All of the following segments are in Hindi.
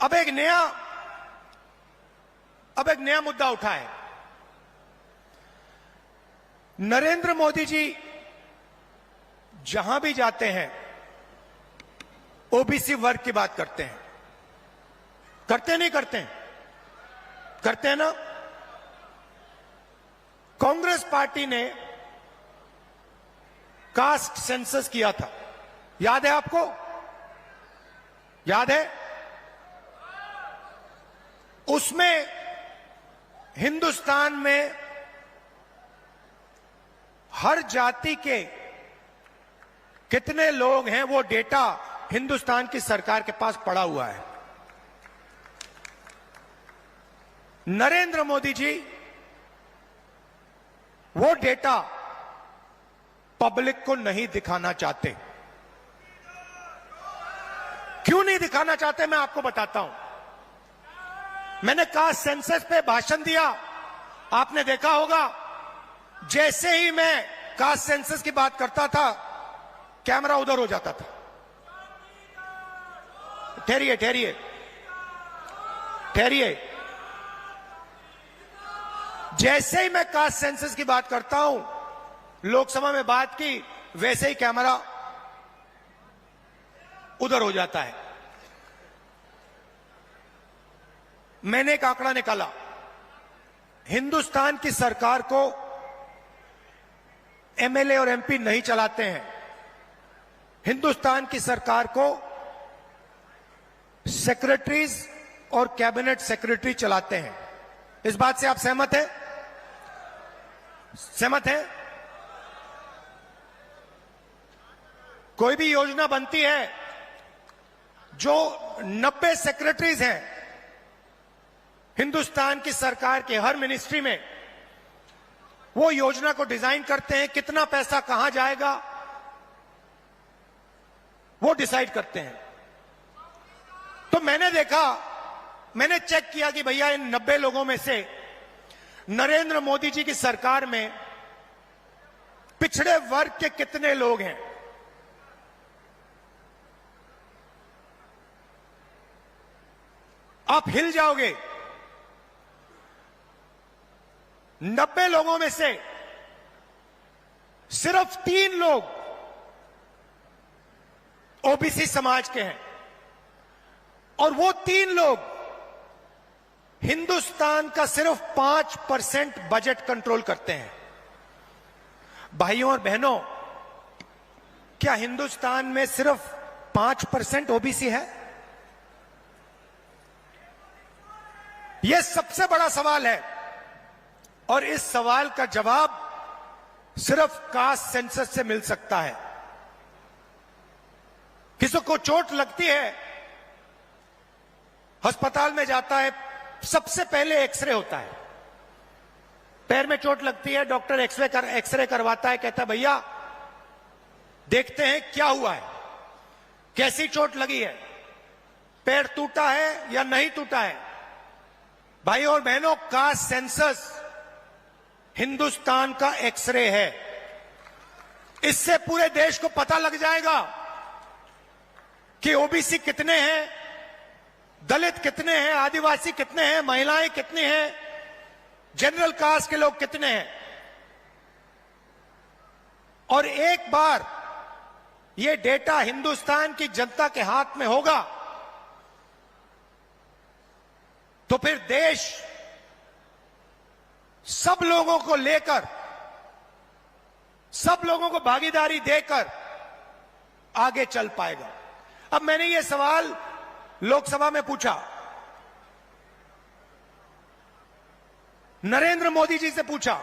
अब एक नया मुद्दा उठा है। नरेंद्र मोदी जी जहां भी जाते हैं ओबीसी वर्ग की बात करते हैं। करते नहीं करते हैं? करते हैं ना। कांग्रेस पार्टी ने कास्ट सेंसस किया था, याद है आपको? याद है? उसमें हिंदुस्तान में हर जाति के कितने लोग हैं वो डेटा हिंदुस्तान की सरकार के पास पड़ा हुआ है। नरेंद्र मोदी जी वो डेटा पब्लिक को नहीं दिखाना चाहते। क्यों नहीं दिखाना चाहते मैं आपको बताता हूं। मैंने कास्ट सेंसस पे भाषण दिया, आपने देखा होगा। जैसे ही मैं कास्ट सेंसस की बात करता था कैमरा उधर हो जाता था। ठहरिए ठहरिए ठहरिए। जैसे ही मैं कास्ट सेंसस की बात करता हूं, लोकसभा में बात की, वैसे ही कैमरा उधर हो जाता है। मैंने एक आंकड़ा निकाला। हिंदुस्तान की सरकार को एमएलए और एमपी नहीं चलाते हैं। हिंदुस्तान की सरकार को सेक्रेटरीज और कैबिनेट सेक्रेटरी चलाते हैं। इस बात से आप सहमत हैं? सहमत हैं? कोई भी योजना बनती है, जो 90 सेक्रेटरीज हैं हिंदुस्तान की सरकार के हर मिनिस्ट्री में, वो योजना को डिजाइन करते हैं। कितना पैसा कहां जाएगा वो डिसाइड करते हैं। तो मैंने देखा, मैंने चेक किया कि भैया इन 90 लोगों में से नरेंद्र मोदी जी की सरकार में पिछड़े वर्ग के कितने लोग हैं। आप हिल जाओगे। 90 लोगों में से सिर्फ 3 लोग ओबीसी समाज के हैं, और वो 3 लोग हिंदुस्तान का सिर्फ 5% बजट कंट्रोल करते हैं। भाइयों और बहनों, क्या हिंदुस्तान में सिर्फ 5% ओबीसी है? यह सबसे बड़ा सवाल है, और इस सवाल का जवाब सिर्फ कास्ट सेंसस से मिल सकता है। किसी को चोट लगती है, अस्पताल में जाता है, सबसे पहले एक्सरे होता है। पैर में चोट लगती है, डॉक्टर एक्सरे करवाता है, कहता है भैया देखते हैं क्या हुआ है, कैसी चोट लगी है, पैर टूटा है या नहीं टूटा है। भाइयों और बहनों, कास्ट सेंसस हिंदुस्तान का एक्सरे है। इससे पूरे देश को पता लग जाएगा कि ओबीसी कितने हैं, दलित कितने हैं, आदिवासी कितने हैं, महिलाएं कितनी हैं, जनरल कास्ट के लोग कितने हैं। और एक बार ये डेटा हिंदुस्तान की जनता के हाथ में होगा तो फिर देश सब लोगों को लेकर, सब लोगों को भागीदारी देकर आगे चल पाएगा। अब मैंने ये सवाल लोकसभा में पूछा, नरेंद्र मोदी जी से पूछा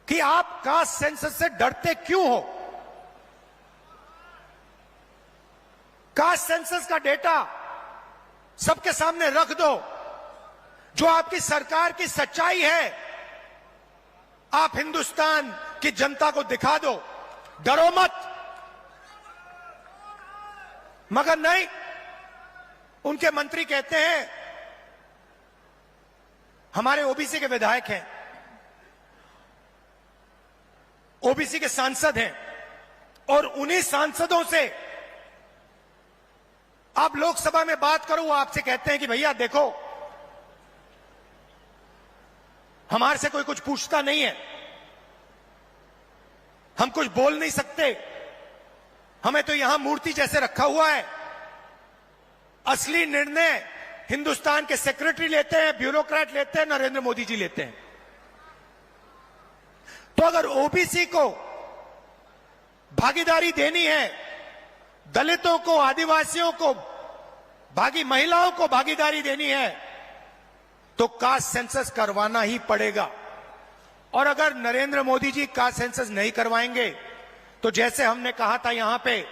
कि आप कास्ट सेंसस से डरते क्यों हो? कास्ट सेंसस का डेटा सबके सामने रख दो, जो आपकी सरकार की सच्चाई है, आप हिंदुस्तान की जनता को दिखा दो, डरो मत। मगर नहीं, उनके मंत्री कहते हैं हमारे ओबीसी के विधायक हैं, ओबीसी के सांसद हैं, और उन्हीं सांसदों से आप लोकसभा में बात करो, वो आपसे कहते हैं कि भैया देखो, हमारे से कोई कुछ पूछता नहीं है, हम कुछ बोल नहीं सकते, हमें तो यहां मूर्ति जैसे रखा हुआ है। असली निर्णय हिंदुस्तान के सेक्रेटरी लेते हैं, ब्यूरोक्रेट लेते हैं, नरेंद्र मोदी जी लेते हैं। तो अगर ओबीसी को भागीदारी देनी है, दलितों को, आदिवासियों को, महिलाओं को भागीदारी देनी है, तो कास्ट सेंसस करवाना ही पड़ेगा। और अगर नरेंद्र मोदी जी कास्ट सेंसस नहीं करवाएंगे तो जैसे हमने कहा था यहां पे,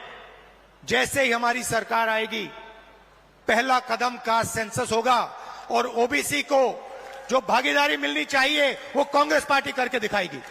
जैसे ही हमारी सरकार आएगी पहला कदम कास्ट सेंसस होगा और ओबीसी को जो भागीदारी मिलनी चाहिए वो कांग्रेस पार्टी करके दिखाएगी।